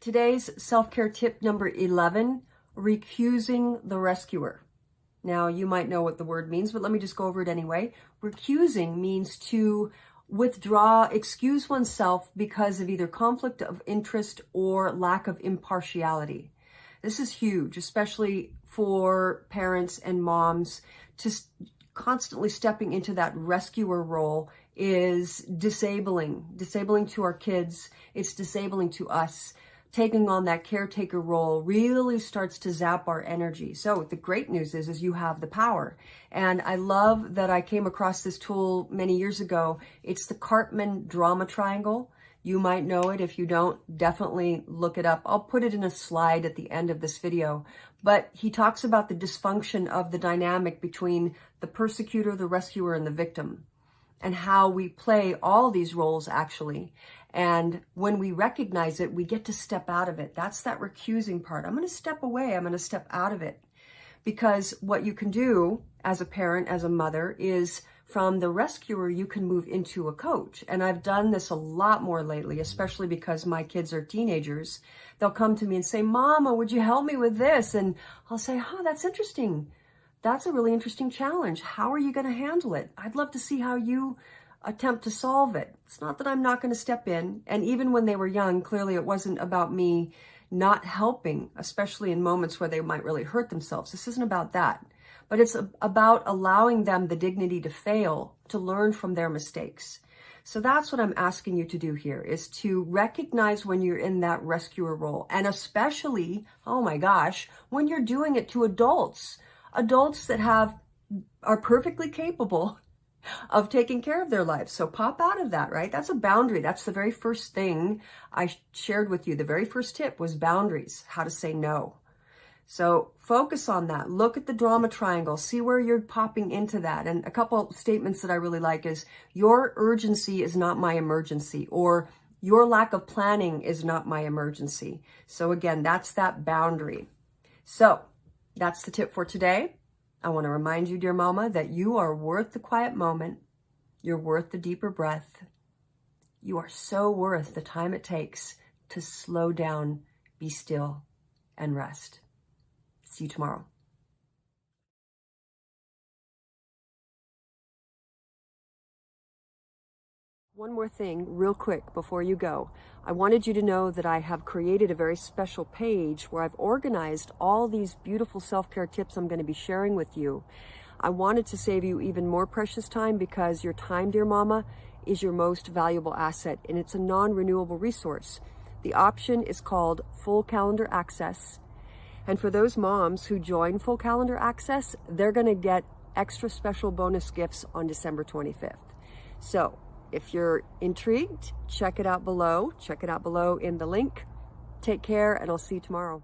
Today's self-care tip number 11, recusing the rescuer. Now, you might know what the word means, but let me just go over it anyway. Recusing means to withdraw, excuse oneself because of either conflict of interest or lack of impartiality. This is huge, especially for parents and moms. To constantly stepping into that rescuer role is disabling to our kids. It's disabling to us. Taking on that caretaker role really starts to zap our energy. So the great news is you have the power. And I love that I came across this tool many years ago. It's the Cartman drama triangle. You might know it. If you don't, definitely look it up. I'll put it in a slide at the end of this video. But he talks about the dysfunction of the dynamic between the persecutor, the rescuer, and the victim, and how we play all these roles actually. And when we recognize it, we get to step out of it. That's that recusing part. I'm going to step away. I'm going to step out of it. Because what you can do as a parent, as a mother, is from the rescuer, you can move into a coach. And I've done this a lot more lately, especially because my kids are teenagers. They'll come to me and say, "Mama, would you help me with this?" And I'll say, "Oh, that's interesting. That's a really interesting challenge. How are you going to handle it? I'd love to see how you attempt to solve it." It's not that I'm not going to step in. And even when they were young, clearly it wasn't about me not helping, especially in moments where they might really hurt themselves. This isn't about that. But it's about allowing them the dignity to fail, to learn from their mistakes. So that's what I'm asking you to do here, is to recognize when you're in that rescuer role. And especially, oh my gosh, when you're doing it to adults that are perfectly capable of taking care of their lives. So pop out of that, right? That's a boundary. That's the very first thing I shared with you. The very first tip was boundaries, how to say no. So focus on that. Look at the drama triangle. See where you're popping into that. And a couple statements that I really like is, your urgency is not my emergency, or your lack of planning is not my emergency. So again, that's that boundary. So that's the tip for today. I want to remind you, dear mama, that you are worth the quiet moment. You're worth the deeper breath. You are so worth the time it takes to slow down, be still, and rest. See you tomorrow. One more thing real quick before you go. I wanted you to know that I have created a very special page where I've organized all these beautiful self-care tips I'm going to be sharing with you. I wanted to save you even more precious time, because your time, dear mama, is your most valuable asset, and it's a non-renewable resource. The option is called Full Calendar Access. And for those moms who join Full Calendar Access, they're going to get extra special bonus gifts on December 25th. So if you're intrigued, check it out below. Check it out below in the link. Take care, and I'll see you tomorrow.